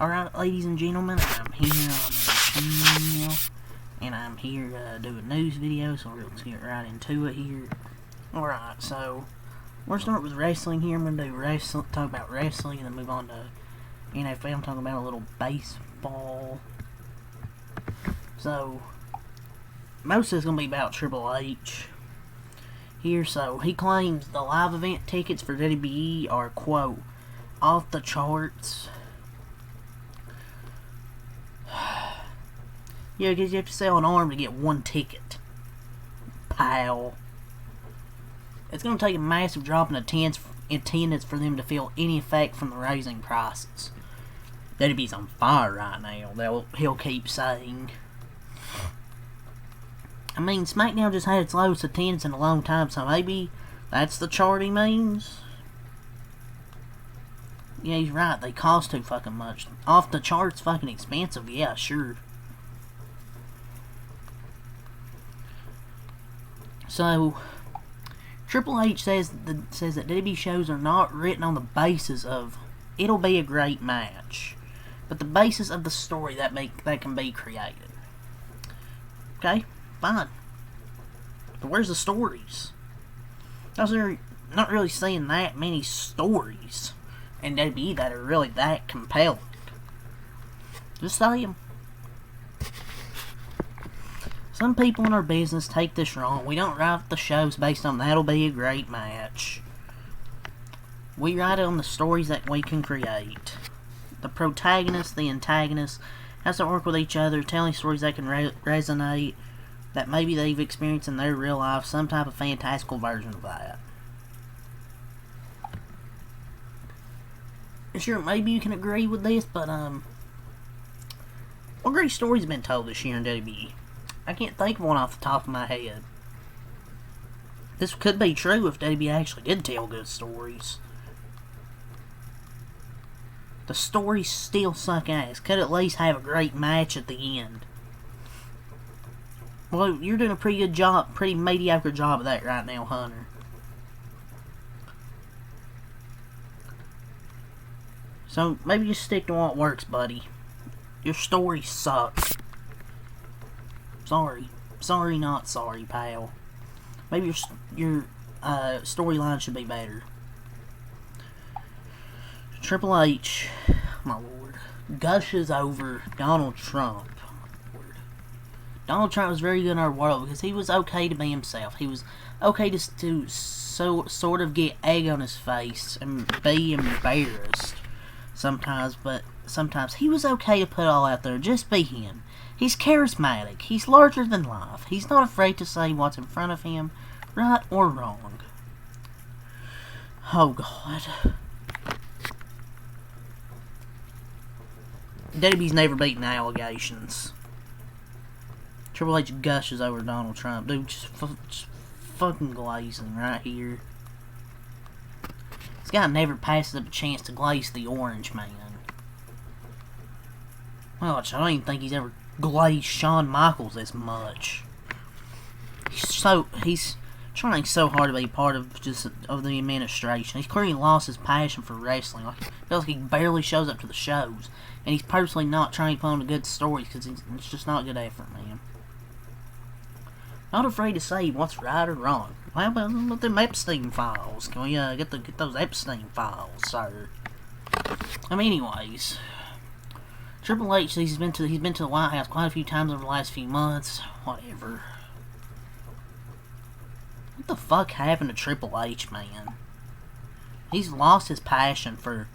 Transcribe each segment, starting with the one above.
Alright, ladies and gentlemen, I'm here on my channel, and I'm here to do a news video, so let's get right into it here. Alright, so, we're gonna start with wrestling here. I'm gonna do talk about wrestling, and then move on to NFL. I'm talking about a little baseball. So, most of it's gonna be about Triple H here. So, he claims the live event tickets for WWE are, quote, off the charts. Yeah, because you have to sell an arm to get one ticket. Pal. It's going to take a massive drop in attendance for them to feel any effect from the raising prices. WWE's on fire right now, he'll keep saying. I mean, SmackDown just had its lowest attendance in a long time, so maybe that's the chart he means? Yeah, he's right, they cost too fucking much. Off the charts fucking expensive, yeah, sure. So, Triple H says that WWE shows are not written on the basis of it'll be a great match, but the basis of the story that can be created. Okay, fine. But where's the stories? Because they're not really seeing that many stories in WWE that are really that compelling. Just say them. Some people in our business take this wrong. We don't write the shows based on that'll be a great match. We write it on the stories that we can create. The protagonist, the antagonist, has to work with each other, telling stories that can resonate, that maybe they've experienced in their real life, some type of fantastical version of that. Sure, maybe you can agree with this, but, what great stories have been told this year in WWE? I can't think of one off the top of my head. This could be true if WWE actually did tell good stories. The stories still suck ass. Could at least have a great match at the end. Well, you're doing a pretty good job, pretty mediocre job of that right now, Hunter. So, maybe just stick to what works, buddy. Your story sucks. Sorry, not sorry, pal. Maybe your storyline should be better. Triple H, my lord, gushes over Donald Trump. Donald Trump was very good in our world because he was okay to be himself. He was okay to sort of get egg on his face and be embarrassed sometimes, but sometimes he was okay to put it all out there, just be him. He's charismatic. He's larger than life. He's not afraid to say what's in front of him, right or wrong. Oh, God. WWE's never beaten allegations. Triple H gushes over Donald Trump. Dude, just fucking glazing right here. This guy never passes up a chance to glaze the orange man. Well, I don't even think he's ever glazed Shawn Michaels as much. He's trying so hard to be part of the administration. He's clearly lost his passion for wrestling. Like, it feels like he barely shows up to the shows, and he's purposely not trying to put on a good story because it's just not good effort, man. Not afraid to say what's right or wrong. Well, with them Epstein files. Can we get those Epstein files, sir? Anyways. Triple H says he's been to the White House quite a few times over the last few months. Whatever. What the fuck happened to Triple H, man? He's lost his passion for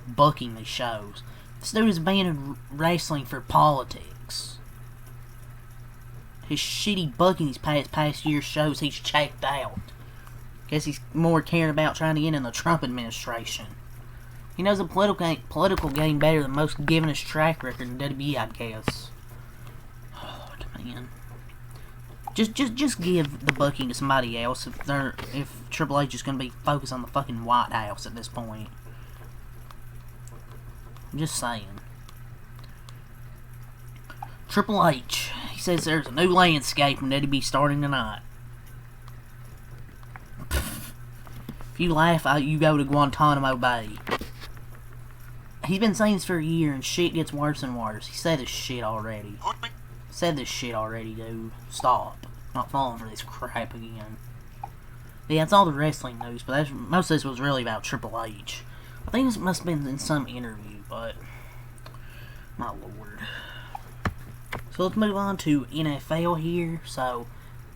booking these shows. This dude has been in wrestling for politics. His shitty booking these past years shows he's checked out. Guess he's more caring about trying to get in the Trump administration. He knows the political game better than most, given his track record in WWE, I guess. Oh, man. Just give the booking to somebody else if Triple H is going to be focused on the fucking White House at this point. I'm just saying. Triple H, he says there's a new landscape in WWE starting tonight. If you laugh, you go to Guantanamo Bay. He's been saying this for a year, and shit gets worse and worse. He said this shit already. Said this shit already, dude. Stop. Not falling for this crap again. Yeah, it's all the wrestling news, but most of this was really about Triple H. I think this must have been in some interview, but my lord. So let's move on to NFL here. So,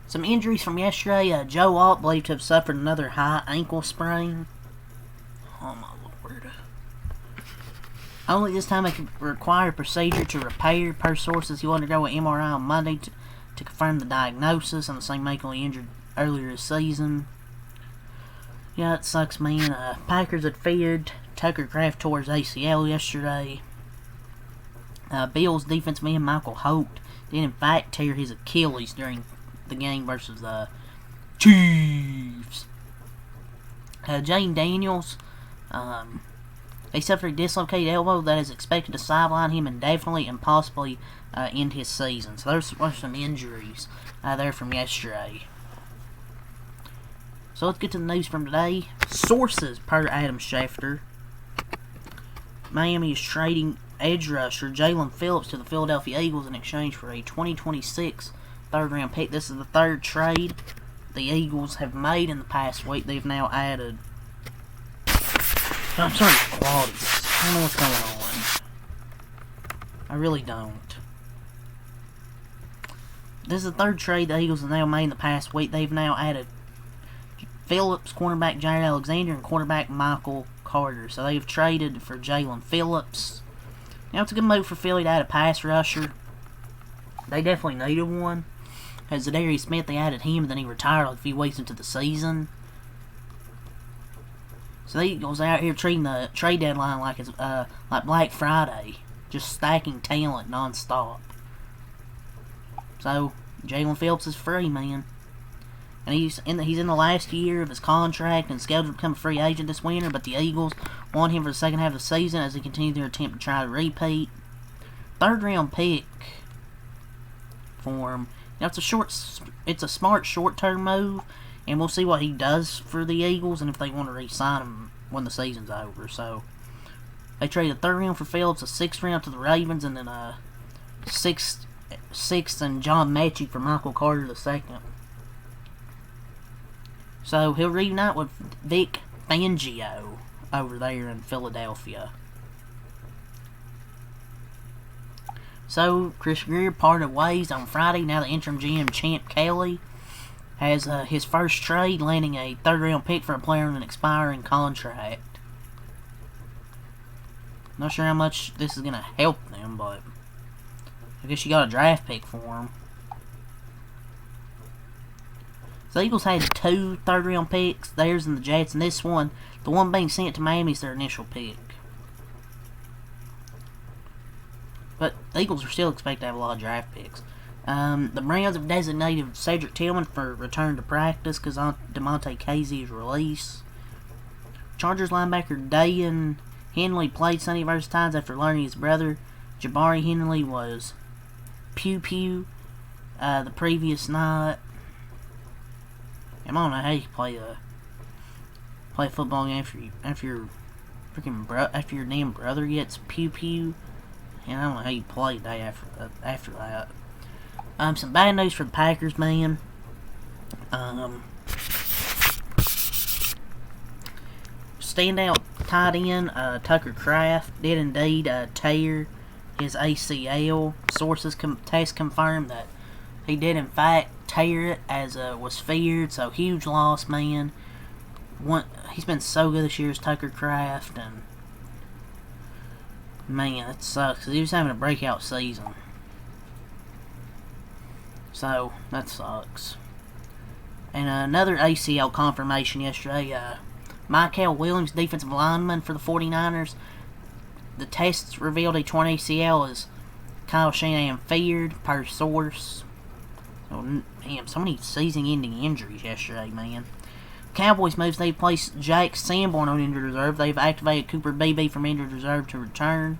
some injuries from yesterday. Joe Alt believed to have suffered another high ankle sprain. Oh my lord. Only this time it could require a procedure to repair. Per sources, he will undergo an MRI on Monday to confirm the diagnosis on the same ankle he injured earlier this season. Yeah, it sucks, man. Packers had feared Tucker Kraft tore his ACL yesterday. Bills defensive man Michael Holt did in fact tear his Achilles during the game versus the Chiefs. Jane Daniels, he suffered a dislocated elbow that is expected to sideline him indefinitely and possibly end his season. So there's some injuries there from yesterday. So let's get to the news from today. Sources per Adam Schefter. Miami is trading edge rusher Jaelan Phillips to the Philadelphia Eagles in exchange for a 2026 third-round pick. This is the third trade the Eagles have made in the past week. They've now added... I'm sorry, qualities. I don't know what's going on. I really don't. This is the third trade the Eagles have now made in the past week. They've now added Phillips, cornerback Jared Alexander, and quarterback Michael Carter. So they've traded for Jaelan Phillips. Now it's a good move for Philly to add a pass rusher. They definitely needed one. As Zadarius Smith, they added him, and then he retired a few weeks into the season. So the Eagles out here treating the trade deadline like it's like Black Friday, just stacking talent nonstop. So Jaelan Phillips is free, man. And he's in the last year of his contract and scheduled to become a free agent this winter, but the Eagles want him for the second half of the season as they continue their attempt to try to repeat. Third round pick for him. Now it's a smart short-term move, and we'll see what he does for the Eagles and if they want to re-sign him when the season's over. So they traded a third round for Phillips, a sixth round to the Ravens, and then a sixth and John Mechie for Michael Carter II. So he'll reunite with Vic Fangio over there in Philadelphia. So Chris Grier parted ways on Friday. Now the interim GM Champ Kelly has his first trade, landing a third-round pick for a player on an expiring contract. Not sure how much this is going to help them, but I guess you got a draft pick for him. So the Eagles had 2 third-round picks, theirs and the Jets, and this one, the one being sent to Miami, is their initial pick. But the Eagles are still expected to have a lot of draft picks. The Browns have designated Cedric Tillman for return to practice because DeMonte Casey is released. Chargers linebacker Dayan Henley played Sunday versus Titans after learning his brother Jabari Henley was pew-pew the previous night. I don't know how you play a football game after your damn brother gets pew-pew. And I don't know how you play a day after that. Some bad news for the Packers, man. Standout tight end Tucker Kraft did indeed tear his ACL. Sources test confirmed that he did in fact tear it as was feared. So huge loss, man. He's been so good this year as Tucker Kraft, and man, it sucks because he was having a breakout season. So that sucks. And another ACL confirmation yesterday. Michael Williams, defensive lineman for the 49ers. The tests revealed a torn ACL as Kyle Shanahan feared, per source. So, damn, so many season-ending injuries yesterday, man. Cowboys moves, they placed Jake Sanborn on injured reserve. They've activated Cooper Beebe from injured reserve to return.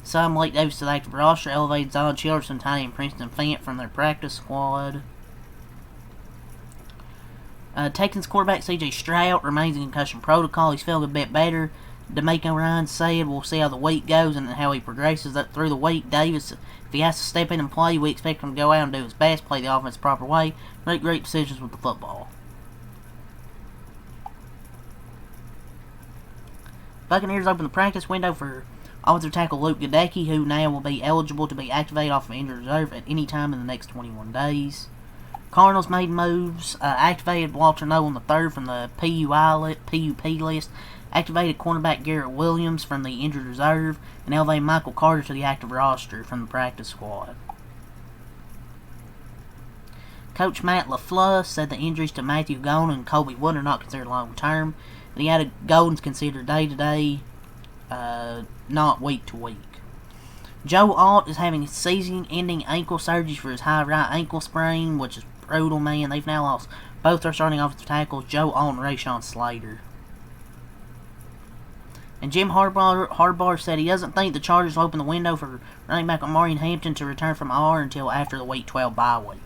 Some Blake Davis to the active roster, elevated Zion Childerson, Tiny, and Princeton Fant from their practice squad. Texans quarterback C.J. Stroud remains in concussion protocol. He's feeling a bit better DeMeco Ryan said, "We'll see how the week goes and how he progresses up through the week. Davis, if he has to step in and play, we expect him to go out and do his best, play the offense the proper way, make great decisions with the football." Buccaneers open the practice window for offensive tackle Luke Goedeke, who now will be eligible to be activated off of injured reserve at any time in the next 21 days. Cardinals made moves, activated Walter Nolan III from the PUP list, activated cornerback Garrett Williams from the injured reserve, and elevated Michael Carter to the active roster from the practice squad. Coach Matt LaFleur said the injuries to Matthew Golden and Colby Wood are not considered long-term, and he added Golden's considered day-to-day, not week-to-week. Joe Alt is having season-ending ankle surgery for his high right ankle sprain, which is brutal, man. They've now lost both their starting offensive tackles, Joe Alt and Rashawn Slater. And Jim Harbaugh said he doesn't think the Chargers will open the window for running back Omarion Hampton to return from IR until after the Week 12 bye week.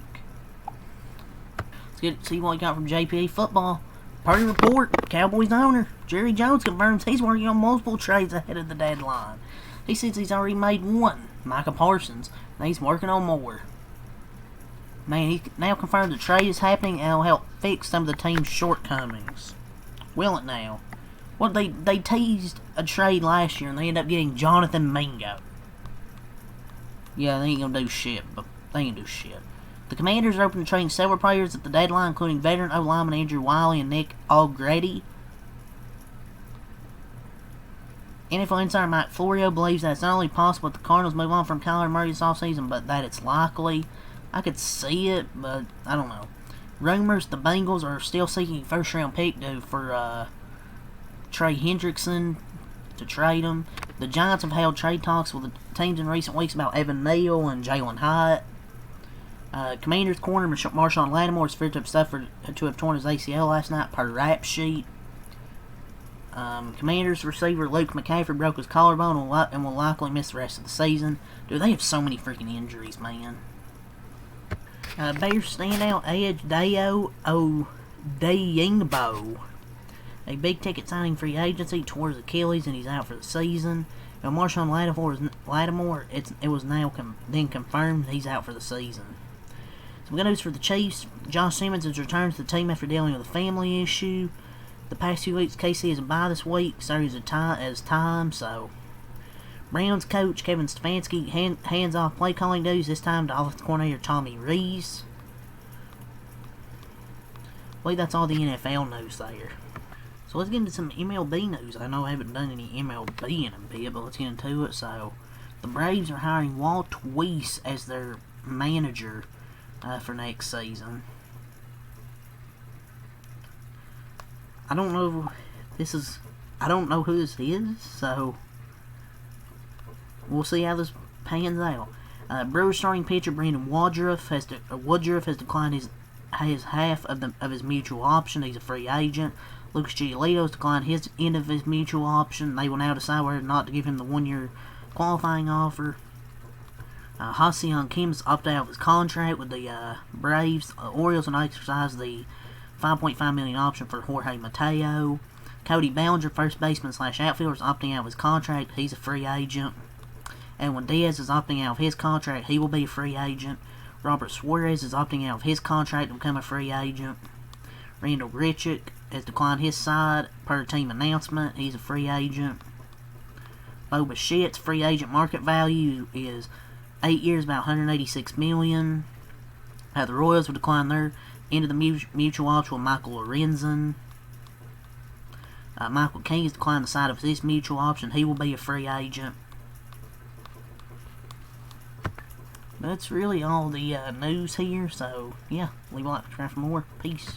Let's get to see what we got from JPA Football. Party report, Cowboys owner Jerry Jones confirms he's working on multiple trades ahead of the deadline. He says he's already made one, Micah Parsons, and he's working on more. Man, he now confirmed the trade is happening and will help fix some of the team's shortcomings. Will it now? Well, they teased a trade last year and they ended up getting Jonathan Mingo. Yeah, they ain't gonna do shit, but they ain't gonna do shit. The Commanders are open to trading several players at the deadline, including veteran O-lineman Andrew Wiley and Nick Algrady. NFL insider Mike Florio believes that it's not only possible that the Cardinals move on from Kyler Murray this offseason, but that it's likely. I could see it, but I don't know. Rumors the Bengals are still seeking a first-round pick for Trey Hendrickson to trade him. The Giants have held trade talks with the teams in recent weeks about Evan Neal and Jalen Hyatt. Commanders corner Marshawn Lattimore is feared to have torn his ACL last night per rap sheet. Commanders receiver Luke McCaffrey broke his collarbone and will likely miss the rest of the season. Dude, they have so many freaking injuries, man. Bears standout edge Dayo Odeyingbo. A big-ticket signing free agency towards Achilles, and he's out for the season. And Marshawn Lattimore, it was now then confirmed he's out for the season. Some good news for the Chiefs. Josh Simmons has returned to the team after dealing with a family issue. The past 2 weeks, KC is a bye this week, serves as time, so. Browns coach Kevin Stefanski hands off play calling duties, this time to offensive coordinator Tommy Rees. I believe that's all the NFL news there. So let's get into some MLB news. I know I haven't done any MLB in a bit, but let's get into it. So, the Braves are hiring Walt Weiss as their manager for next season. I don't know who this is, so we'll see how this pans out. Brewers starting pitcher Brandon Woodruff has declined his half of his mutual option. He's a free agent. Lucas Giolito has declined his end of his mutual option. They will now decide whether or not to give him the 1-year qualifying offer. Ha-Seong Kim has opted out of his contract with the Braves. Orioles will not exercise the $5.5 million option for Jorge Mateo. Cody Bellinger, first baseman / outfielder, is opting out of his contract. He's a free agent. Edwin Diaz is opting out of his contract. He will be a free agent. Robert Suarez is opting out of his contract to become a free agent. Randall Grichuk has declined his side per team announcement. He's a free agent. Bo Bichette's free agent market value is 8 years, about $186 million. The Royals will decline their end of the mutual option with Michael Lorenzen. Michael King has declined the side of his mutual option. He will be a free agent. That's really all the news here. So, yeah, leave a like, subscribe for more. Peace.